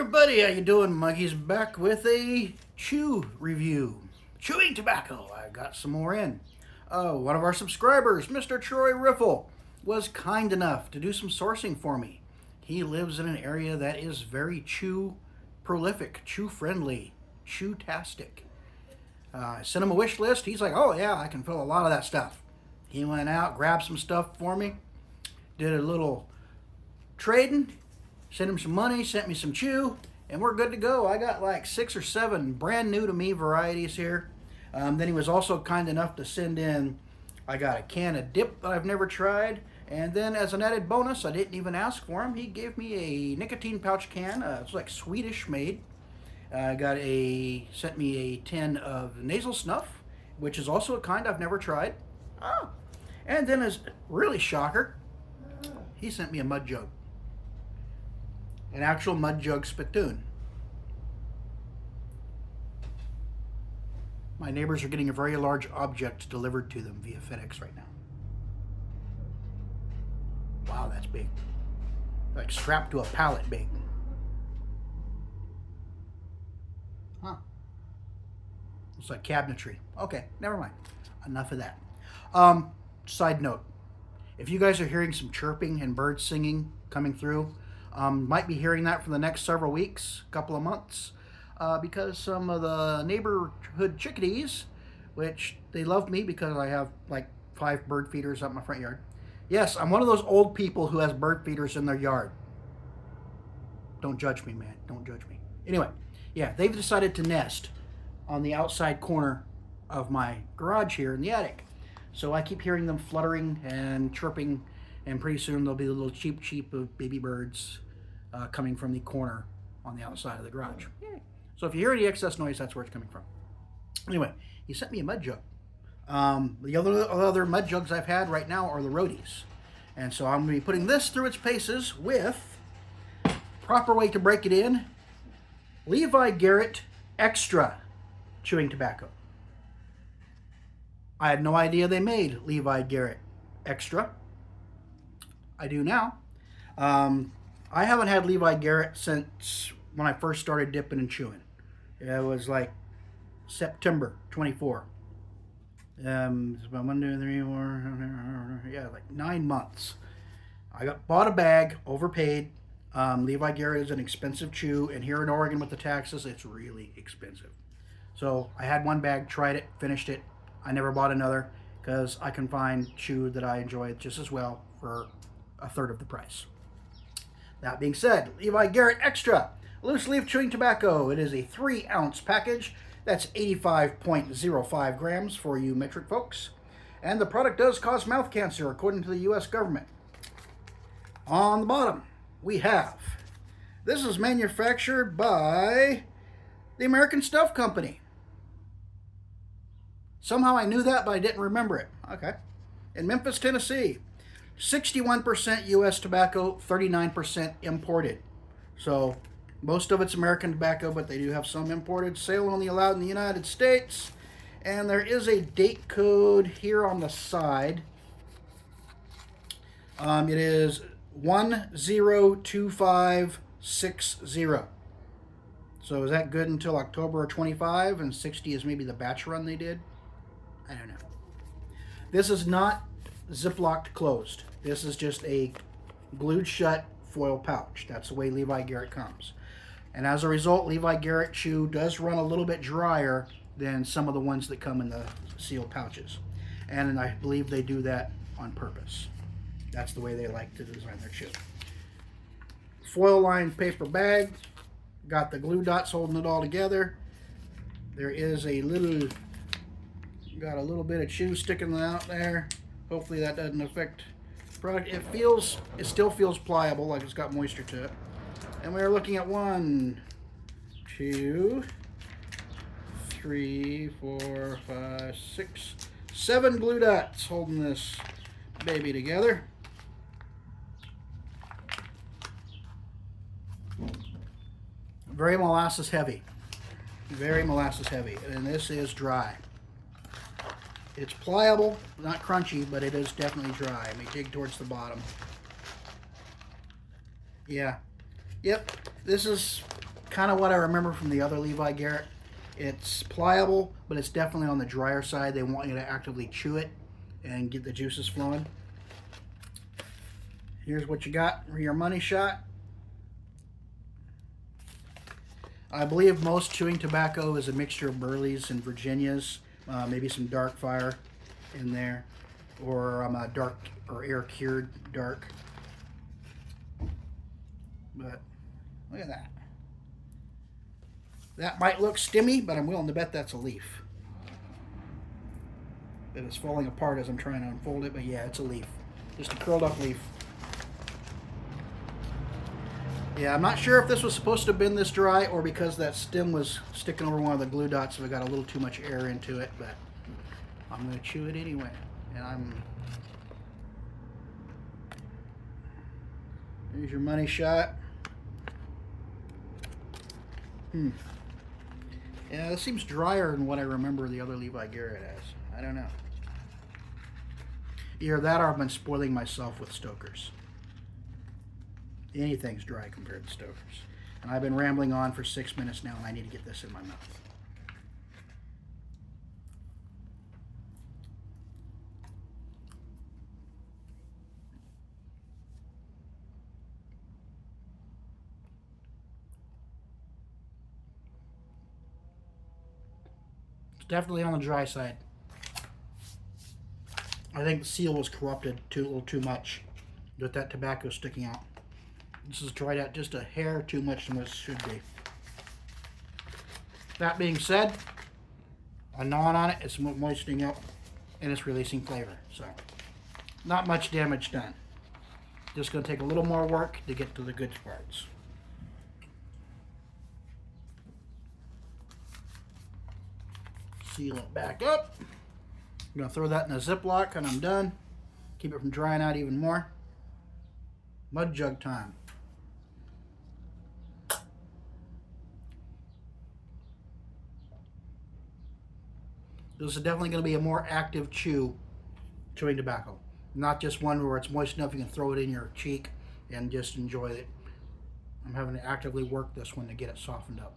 everybody, how you doing? Muggy's back with a chew review. Chewing tobacco. I got some more in. One of our subscribers, Mr. Troy Riffle, was kind enough to do some sourcing for me. He lives in an area that is very chew prolific, chew friendly, chew-tastic. I sent him a wish list. He's like, oh yeah, I can fill a lot of that stuff. He went out, grabbed some stuff for me, did a little trading, sent him some money, sent me some chew, and we're good to go. I got like 6 or 7 brand new to me varieties here. Then he was also kind enough to send in, I got a can of dip that I've never tried, and then as an added bonus, I didn't even ask for him, he gave me a nicotine pouch can. It's like Swedish made. Sent me a tin of nasal snuff, which is also a kind I've never tried. Oh. And then as really shocker, he sent me a mud jug. An actual mud jug spittoon. My neighbors are getting a very large object delivered to them via FedEx right now. Wow, that's big. Like strapped to a pallet big. Huh. Looks like cabinetry. Okay, never mind. Enough of that. Side note. If you guys are hearing some chirping and birds singing coming through, might be hearing that for the next several weeks, couple of months, because some of the neighborhood chickadees, which they love me because I have like 5 bird feeders up my front yard. Yes, I'm one of those old people who has bird feeders in their yard. Don't judge me, man. Don't judge me. Anyway, yeah, they've decided to nest on the outside corner of my garage here in the attic. So I keep hearing them fluttering and chirping, and pretty soon there'll be a little cheep of baby birds coming from the corner on the outside of the garage. Yay. So if you hear any excess noise, that's where it's coming from. Anyway, he sent me a mud jug. The other mud jugs I've had right now are the roadies. And so I'm going to be putting this through its paces with, proper way to break it in, Levi Garrett Extra Chewing Tobacco. I had no idea they made Levi Garrett Extra. I do now. I haven't had Levi Garrett since when I first started dipping and chewing. It was like September 24. It's about 1, 2, 3, 4, yeah, like 9 months. I bought a bag, overpaid. Levi Garrett is an expensive chew, and here in Oregon with the taxes, it's really expensive. So I had one bag, tried it, finished it. I never bought another because I can find chew that I enjoy just as well for a third of the price. That being said, Levi Garrett Extra loose leaf chewing tobacco. It is a 3-ounce package. That's 85.05 grams for you metric folks. And the product does cause mouth cancer according to the U.S. government. On the bottom, we have, this is manufactured by the American Stuff Company. Somehow I knew that, but I didn't remember it. Okay. In Memphis, Tennessee, 61% U.S. tobacco, 39% imported. So most of it's American tobacco, but they do have some imported. Sale only allowed in the United States. And there is a date code here on the side. It is 102560. So is that good until October 25? And 60 is maybe the batch run they did? I don't know. This is not Ziplocked closed. This is just a glued shut foil pouch. That's the way Levi Garrett comes. And as a result, Levi Garrett chew does run a little bit drier than some of the ones that come in the sealed pouches. And I believe they do that on purpose. That's the way they like to design their chew. Foil lined paper bag. Got the glue dots holding it all together. There is a little, got a little bit of chew sticking out there. Hopefully that doesn't affect the product. It still feels pliable, like it's got moisture to it. And we're looking at 1, 2, 3, 4, 5, 6, 7 glue dots holding this baby together. Very molasses heavy. Very molasses heavy. And this is dry. It's pliable, not crunchy, but it is definitely dry. Let me dig towards the bottom. Yeah. Yep. This is kind of what I remember from the other Levi Garrett. It's pliable, but it's definitely on the drier side. They want you to actively chew it and get the juices flowing. Here's what you got for your money shot. I believe most chewing tobacco is a mixture of Burleys and Virginias, maybe some dark fire in there, or a dark or air cured dark. But look at that. That might look stimmy, but I'm willing to bet that's a leaf. It is falling apart as I'm trying to unfold it, but yeah, it's a leaf. Just a curled up leaf. Yeah, I'm not sure if this was supposed to have been this dry or because that stem was sticking over one of the glue dots, so I got a little too much air into it, but I'm going to chew it anyway. And here's your money shot. Yeah, this seems drier than what I remember the other Levi Garrett as. I don't know. Either that or I've been spoiling myself with Stokers. Anything's dry compared to Stokers. And I've been rambling on for 6 minutes now, and I need to get this in my mouth. It's definitely on the dry side. I think the seal was corrupted a little too much with that tobacco sticking out. This is dried out just a hair too much than what it should be. That being said, I'm gnawing on it, it's moistening up, and it's releasing flavor. So, not much damage done. Just going to take a little more work to get to the good parts. Seal it back up. I'm going to throw that in a Ziploc and I'm done. Keep it from drying out even more. Mud jug time. This is definitely going to be a more active chewing tobacco. Not just one where it's moist enough you can throw it in your cheek and just enjoy it. I'm having to actively work this one to get it softened up.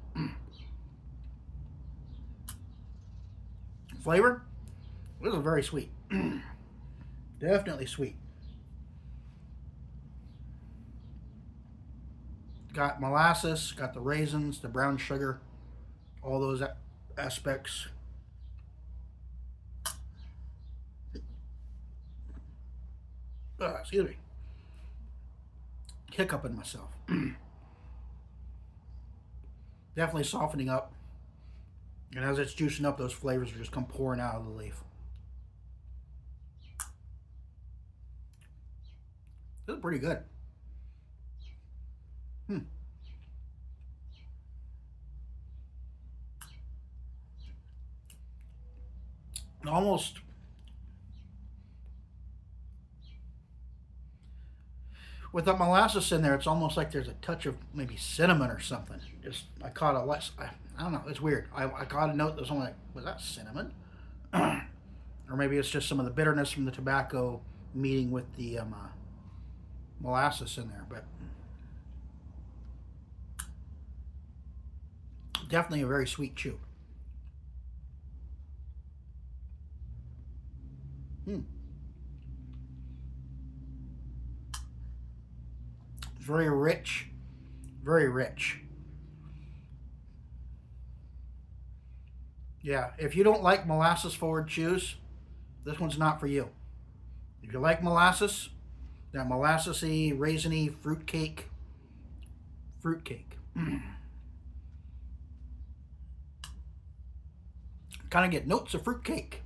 Flavor? This is very sweet. Definitely sweet. Got molasses, got the raisins, the brown sugar, all those aspects. Excuse me. Hiccuping myself. Definitely softening up. And as it's juicing up, those flavors will just come pouring out of the leaf. This is pretty good. Almost with that molasses in there, it's almost like there's a touch of maybe cinnamon or something. Just I caught a less. I don't know. It's weird. I caught a note that was only like, was that cinnamon? Or maybe it's just some of the bitterness from the tobacco meeting with the molasses in there. But definitely a very sweet chew. Very rich, very rich. Yeah, if you don't like molasses forward chews, this one's not for you. If you like molasses, that molassesy, raisiny fruitcake. Kind of get notes of fruitcake.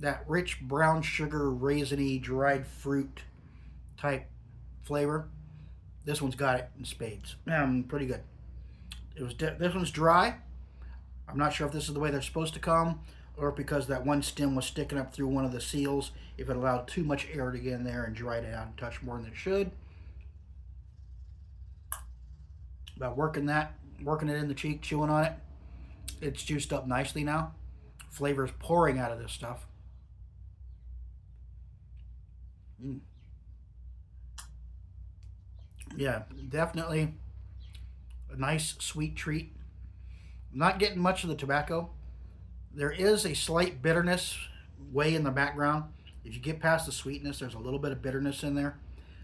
That rich brown sugar, raisiny, dried fruit type flavor. This one's got it in spades. Pretty good. This one's dry. I'm not sure if this is the way they're supposed to come, or because that one stem was sticking up through one of the seals, if it allowed too much air to get in there and dried it out and touch more than it should. About working it in the cheek, chewing on it. It's juiced up nicely now. Flavor's pouring out of this stuff. Yeah, definitely A nice sweet treat. I'm not getting much of the tobacco. There is a slight bitterness way in the background. If you get past the sweetness, there's a little bit of bitterness in there.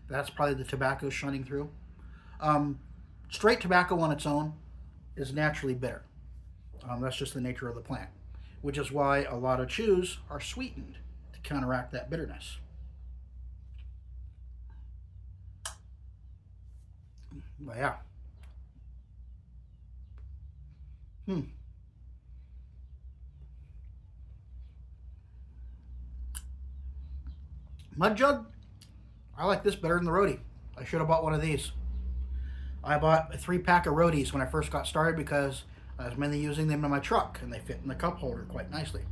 That's probably the tobacco shining through. Straight tobacco on its own is naturally bitter. That's just the nature of the plant, which is why a lot of chews are sweetened to counteract that bitterness. But yeah. Mud jug, I like this better than the roadie. I should have bought one of these. I bought a 3-pack of roadies when I first got started because I was mainly using them in my truck and they fit in the cup holder quite nicely.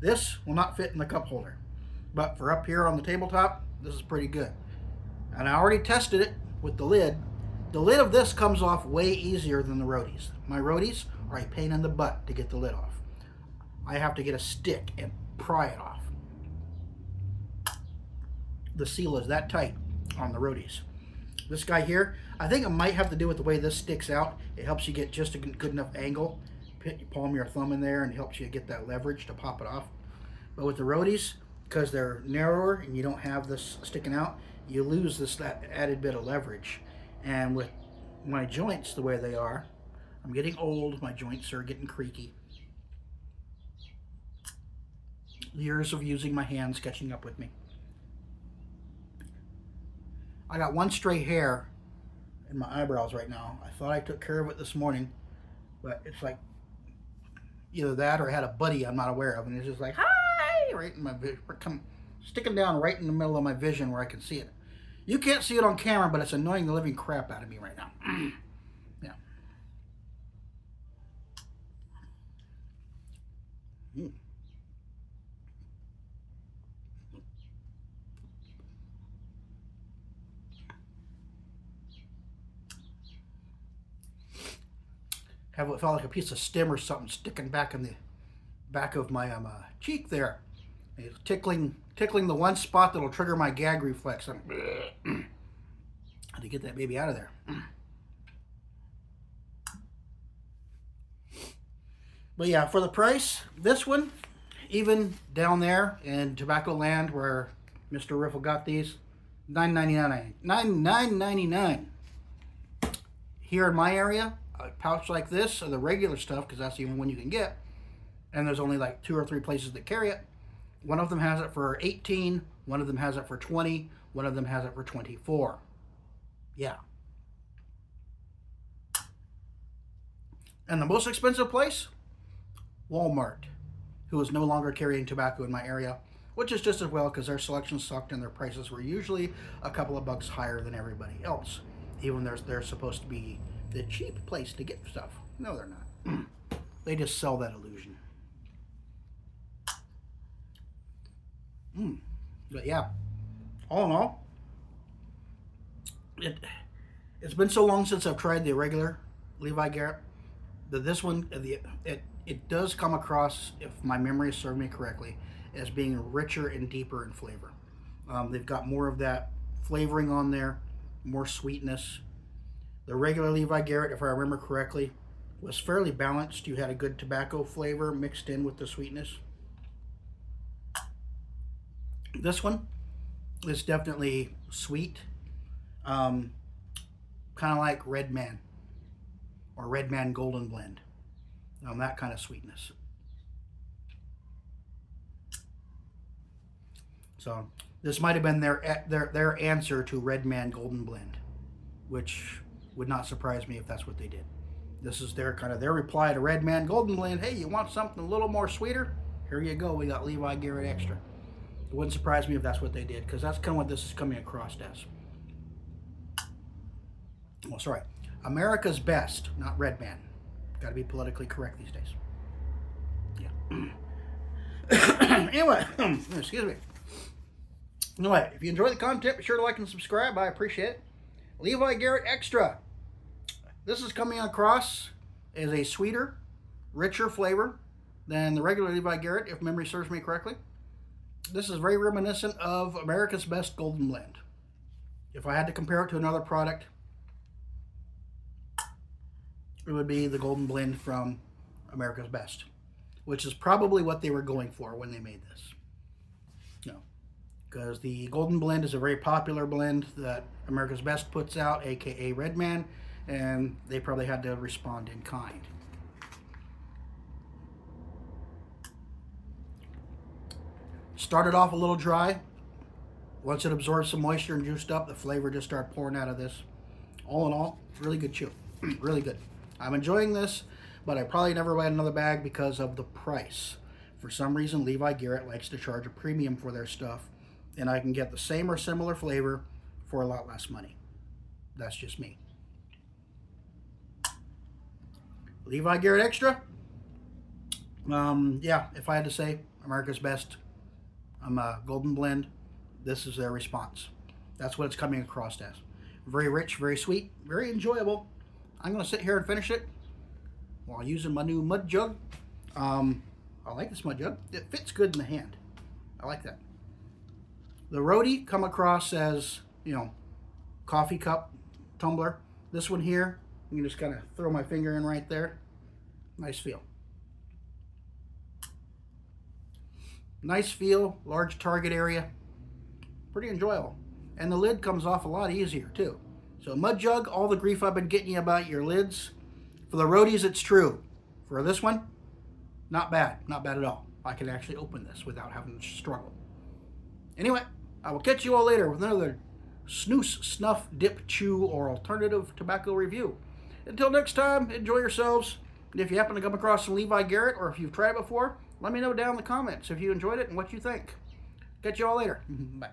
This will not fit in the cup holder, but for up here on the tabletop, this is pretty good. And I already tested it with the lid. The lid of this comes off way easier than the roadies. My roadies are a pain in the butt to get the lid off. I have to get a stick and pry it off. The seal is that tight on the roadies. This guy here, I think it might have to do with the way this sticks out. It helps you get just a good enough angle. You palm your thumb in there and it helps you get that leverage to pop it off. But with the roadies, because they're narrower and you don't have this sticking out, you lose that added bit of leverage. And with my joints the way they are, I'm getting old, my joints are getting creaky. Years of using my hands catching up with me. I got one stray hair in my eyebrows right now. I thought I took care of it this morning, but it's like either that or I had a buddy I'm not aware of, and it's just like, hi, right in my vision, sticking down right in the middle of my vision where I can see it. You can't see it on camera, but it's annoying the living crap out of me right now. Yeah. Have what felt like a piece of stem or something sticking back in the back of my cheek there. It's tickling the one spot that'll trigger my gag reflex. I had to get that baby out of there. But yeah, for the price, this one, even down there in Tobacco Land where Mr. Riffle got these, $9.99. $9.99. Here in my area, a pouch like this, or the regular stuff, because that's the only one you can get, and there's only like 2 or 3 places that carry it. One of them has it for $18, one of them has it for $20, one of them has it for $24. Yeah. And the most expensive place? Walmart, who is no longer carrying tobacco in my area, which is just as well because their selection sucked and their prices were usually a couple of bucks higher than everybody else. Even they're supposed to be the cheap place to get stuff. No, they're not. They just sell that illusion. But yeah, all in all, it's been so long since I've tried the regular Levi Garrett that this one, it does come across, if my memory serves me correctly, as being richer and deeper in flavor. They've got more of that flavoring on there, more sweetness. The regular Levi Garrett, if I remember correctly, was fairly balanced. You had a good tobacco flavor mixed in with the sweetness. This one is definitely sweet, kind of like Red Man or Red Man Golden Blend, that kind of sweetness. So this might have been their answer to Red Man Golden Blend, which would not surprise me if that's what they did. This is their reply to Red Man Golden Blend. Hey, you want something a little more sweeter? Here you go. We got Levi Garrett Extra. It wouldn't surprise me if that's what they did, because that's kind of what this is coming across as. Well, sorry. America's Best, not Red Man. Got to be politically correct these days. Yeah. Anyway, excuse me. Anyway, if you enjoy the content, be sure to like and subscribe. I appreciate it. Levi Garrett Extra. This is coming across as a sweeter, richer flavor than the regular Levi Garrett, if memory serves me correctly. This is very reminiscent of America's Best Golden Blend. If I had to compare it to another product, it would be the Golden Blend from America's Best, which is probably what they were going for when they made this. You know, because the Golden Blend is a very popular blend that America's Best puts out, aka Redman, and they probably had to respond in kind. Started off a little dry. Once it absorbs some moisture and juiced up, the flavor just started pouring out of this. All in all, really good chew. Really good. I'm enjoying this, but I probably never buy another bag because of the price. For some reason, Levi Garrett likes to charge a premium for their stuff, and I can get the same or similar flavor for a lot less money. That's just me. Levi Garrett Extra. Yeah, if I had to say America's Best, I'm a Golden Blend. This is their response. That's what it's coming across as. Very rich, very sweet, very enjoyable. I'm going to sit here and finish it while using my new mud jug. I like this mud jug. It fits good in the hand. I like that. The roadie come across as, you know, coffee cup tumbler. This one here, you can just kind of throw my finger in right there. Nice feel. Nice feel, large target area. Pretty enjoyable. And the lid comes off a lot easier too. So mud jug, all the grief I've been getting you about your lids. For the roadies, it's true. For this one, not bad. Not bad at all. I can actually open this without having to struggle. Anyway, I will catch you all later with another snooze, snuff, dip, chew, or alternative tobacco review. Until next time, enjoy yourselves. And if you happen to come across some Levi Garrett, or if you've tried it before, let me know down in the comments if you enjoyed it and what you think. Catch you all later. Bye.